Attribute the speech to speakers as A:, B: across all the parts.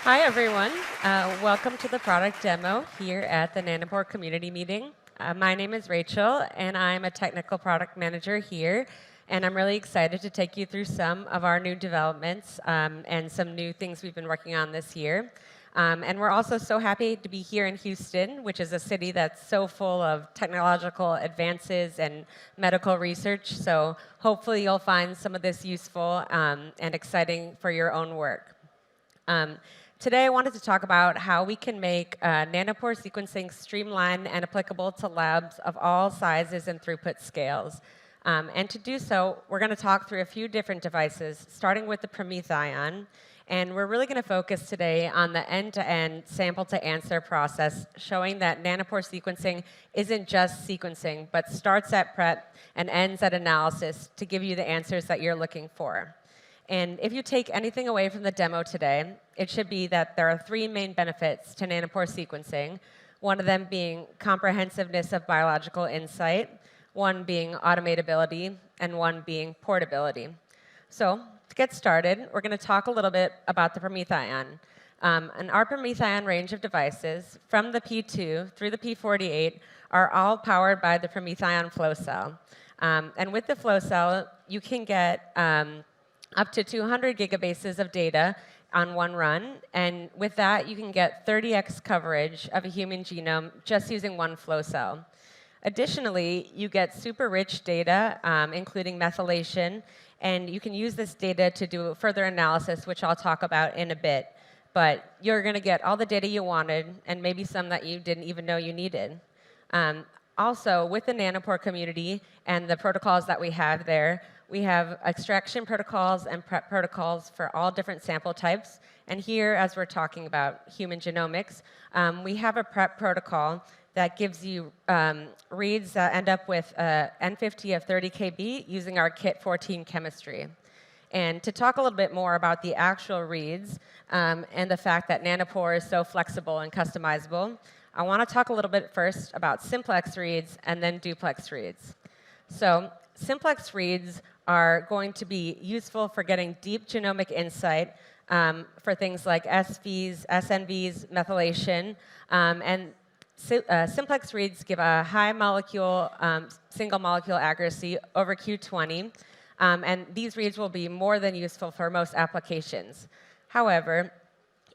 A: Hi, everyone. Welcome to the product demo here at the Nanopore community meeting. My name is Rachel, and I'm a technical product manager here. And I'm really excited to take you through some of our new developments and some new things we've been working on this year. And we're also so happy to be here in Houston, which is a city that's so full of technological advances and medical research. So hopefully you'll find some of this useful and exciting for your own work. Today, I wanted to talk about how we can make nanopore sequencing streamlined and applicable to labs of all sizes and throughput scales. And to do so, we're going to talk through a few different devices, starting with the PromethION. And we're really going to focus today on the end-to-end sample-to-answer process, showing that nanopore sequencing isn't just sequencing, but starts at prep and ends at analysis to give you the answers that you're looking for. And if you take anything away from the demo today, it should be that there are three main benefits to nanopore sequencing, one of them being comprehensiveness of biological insight, one being automatability, and one being portability. So to get started, we're going to talk a little bit about the PromethION. And our PromethION range of devices, from the P2 through the P48, are all powered by the PromethION flow cell. And with the flow cell, you can get up to 200 gigabases of data on one run. And with that, you can get 30x coverage of a human genome just using one flow cell. Additionally, you get super rich data, including methylation. And you can use this data to do further analysis, which I'll talk about in a bit. But you're going to get all the data you wanted, and maybe some that you didn't even know you needed. Also, with the Nanopore community and the protocols that we have there, we have extraction protocols and prep protocols for all different sample types. And here, as we're talking about human genomics, we have a prep protocol that gives you reads that end up with N50 of 30 kb using our Kit 14 chemistry. And to talk a little bit more about the actual reads and the fact that Nanopore is so flexible and customizable, I want to talk a little bit first about simplex reads and then duplex reads. So simplex reads are going to be useful for getting deep genomic insight for things like SVs, SNVs, methylation, and simplex reads give a high molecule, single molecule accuracy over Q20, and these reads will be more than useful for most applications. However,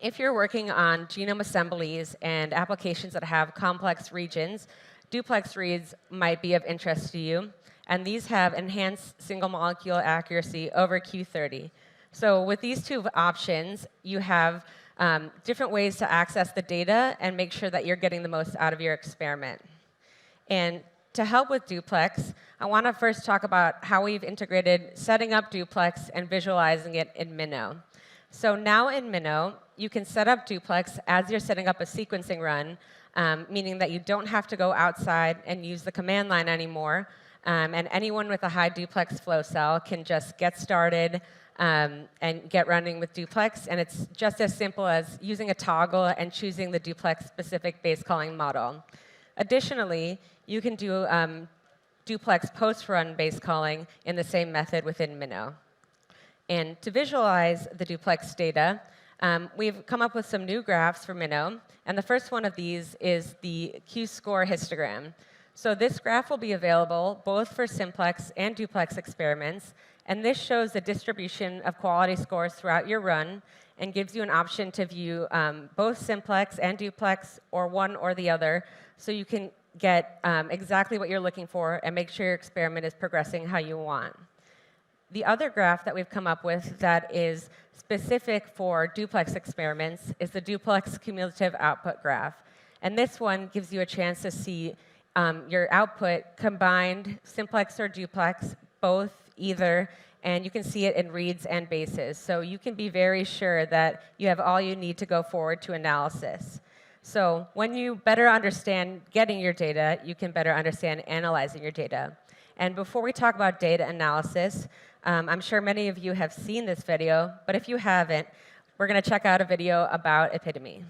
A: if you're working on genome assemblies and applications that have complex regions, duplex reads might be of interest to you. And these have enhanced single molecule accuracy over Q30. So with these two options, you have different ways to access the data and make sure that you're getting the most out of your experiment. And to help with duplex, I want to first talk about how we've integrated setting up duplex and visualizing it in Minnow. So now in Minnow, you can set up duplex as you're setting up a sequencing run, meaning that you don't have to go outside and use the command line anymore. And anyone with a high duplex flow cell can just get started and get running with duplex. And it's just as simple as using a toggle and choosing the duplex-specific base calling model. Additionally, you can do duplex post-run base calling in the same method within Minnow. And to visualize the duplex data, we've come up with some new graphs for Minnow. And the first one of these is the Q-score histogram. So this graph will be available both for simplex and duplex experiments, and this shows the distribution of quality scores throughout your run and gives you an option to view both simplex and duplex, or one or the other, so you can get exactly what you're looking for and make sure your experiment is progressing how you want. The other graph that we've come up with that is specific for duplex experiments is the duplex cumulative output graph. And this one gives you a chance to see your output combined, simplex or duplex, both, either, and you can see it in reads and bases. So you can be very sure that you have all you need to go forward to analysis. So when you better understand getting your data, you can better understand analyzing your data. And before we talk about data analysis, I'm sure many of you have seen this video, but if you haven't, we're going to check out a video about epitome.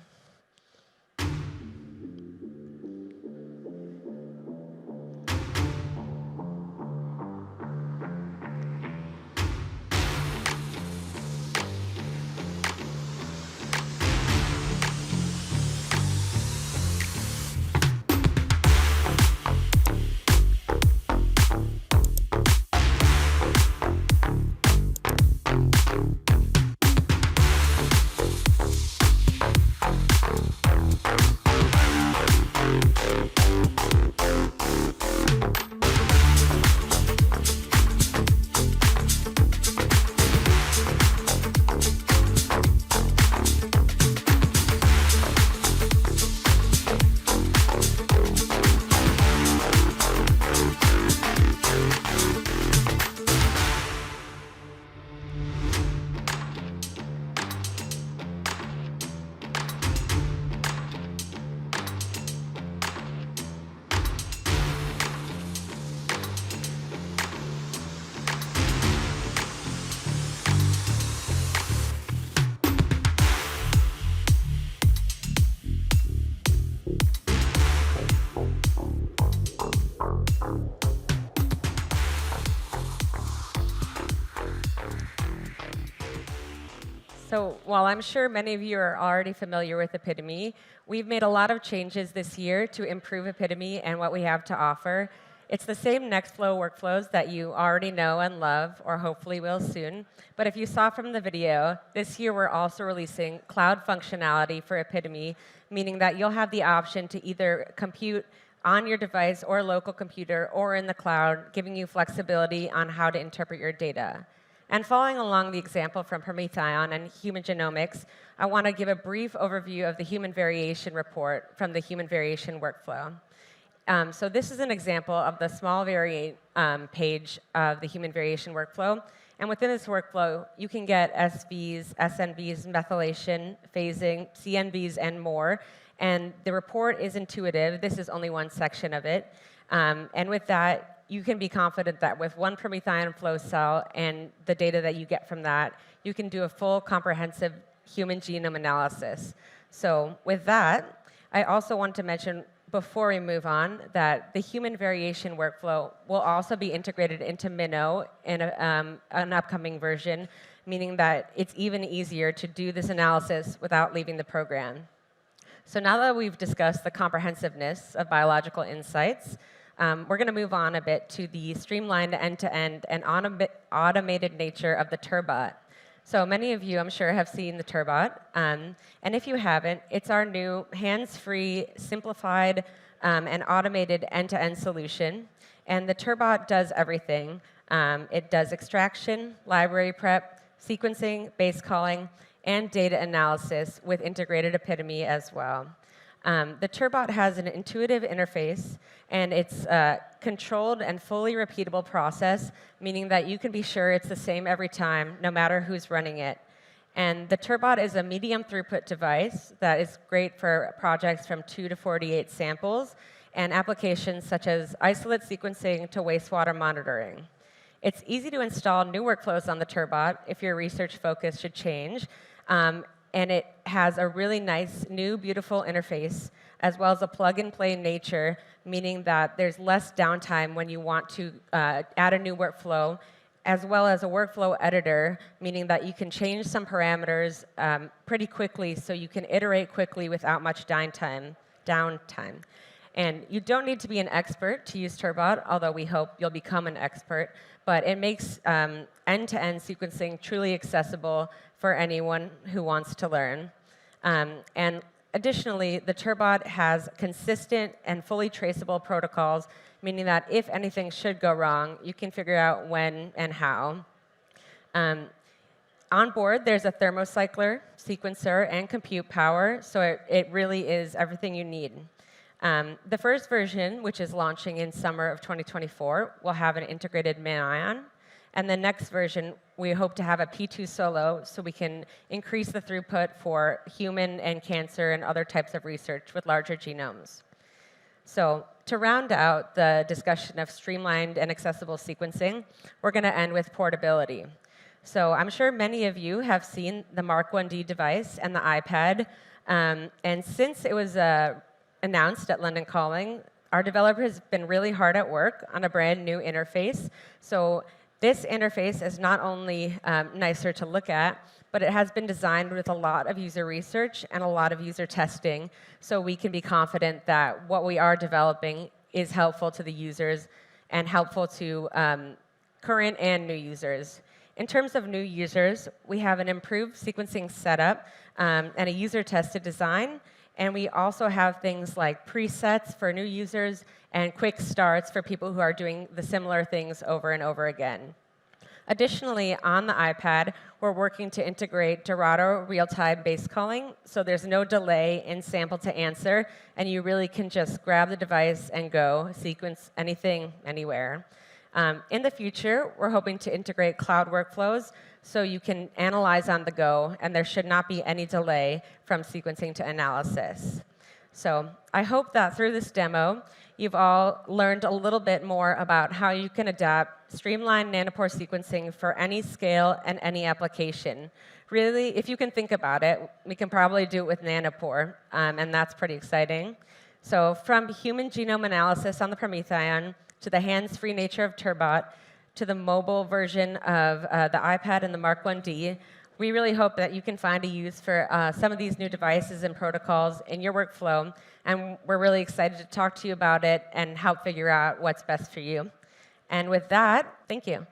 A: So while I'm sure many of you are already familiar with Epitome, we've made a lot of changes this year to improve Epitome and what we have to offer. It's the same Nextflow workflows that you already know and love, or hopefully will soon. But if you saw from the video, this year we're also releasing cloud functionality for Epitome, meaning that you'll have the option to either compute on your device or local computer or in the cloud, giving you flexibility on how to interpret your data. And following along the example from Prometheon and human genomics, I want to give a brief overview of the human variation report from the human variation workflow. So this is an example of the small variate page of the human variation workflow. And within this workflow, you can get SVs, SNVs, methylation, phasing, CNVs, and more. And the report is intuitive. This is only one section of it. And with that, you can be confident that with one Prometheon flow cell and the data that you get from that, you can do a full comprehensive human genome analysis. So with that, I also want to mention before we move on that the human variation workflow will also be integrated into Minnow in an upcoming version, meaning that it's even easier to do this analysis without leaving the program. So now that we've discussed the comprehensiveness of biological insights, we're going to move on a bit to the streamlined end-to-end and automated nature of the Turbot. So many of you, I'm sure, have seen the Turbot. And if you haven't, it's our new hands-free, simplified, and automated end-to-end solution. And the Turbot does everything. It does extraction, library prep, sequencing, base calling, and data analysis with integrated Epitome as well. The Turbot has an intuitive interface, and it's a controlled and fully repeatable process, meaning that you can be sure it's the same every time, no matter who's running it. And the Turbot is a medium throughput device that is great for projects from 2 to 48 samples and applications such as isolate sequencing to wastewater monitoring. It's easy to install new workflows on the Turbot if your research focus should change. And it has a really nice, new, beautiful interface, as well as a plug-and-play nature, meaning that there's less downtime when you want to add a new workflow, as well as a workflow editor, meaning that you can change some parameters pretty quickly so you can iterate quickly without much downtime. And you don't need to be an expert to use Turbot, although we hope you'll become an expert. But it makes end-to-end sequencing truly accessible for anyone who wants to learn. And additionally, the Turbot has consistent and fully traceable protocols, meaning that if anything should go wrong, you can figure out when and how. On board, there's a thermocycler, sequencer, and compute power, so it really is everything you need. The first version, which is launching in summer of 2024, will have an integrated MinION. And the next version, we hope to have a P2 solo so we can increase the throughput for human and cancer and other types of research with larger genomes. So to round out the discussion of streamlined and accessible sequencing, we're going to end with portability. So I'm sure many of you have seen the Mark 1D device and the iPad. And since it was announced at London Calling, our developer has been really hard at work on a brand new interface. So this interface is not only nicer to look at, but it has been designed with a lot of user research and a lot of user testing, so we can be confident that what we are developing is helpful to the users and helpful to current and new users. In terms of new users, we have an improved sequencing setup and a user-tested design. And we also have things like presets for new users and quick starts for people who are doing the similar things over and over again. Additionally, on the iPad, we're working to integrate Dorado real-time base calling, so there's no delay in sample to answer, and you really can just grab the device and go, sequence anything, anywhere. In the future, we're hoping to integrate cloud workflows so you can analyze on the go, and there should not be any delay from sequencing to analysis. So I hope that through this demo, you've all learned a little bit more about how you can adapt streamlined nanopore sequencing for any scale and any application. Really, if you can think about it, we can probably do it with Nanopore, and that's pretty exciting. So from human genome analysis on the Prometheon to the hands-free nature of Turbot, to the mobile version of the iPad and the Mark 1D, We really hope that you can find a use for some of these new devices and protocols in your workflow, and we're really excited to talk to you about it and help figure out what's best for you. And with that, thank you.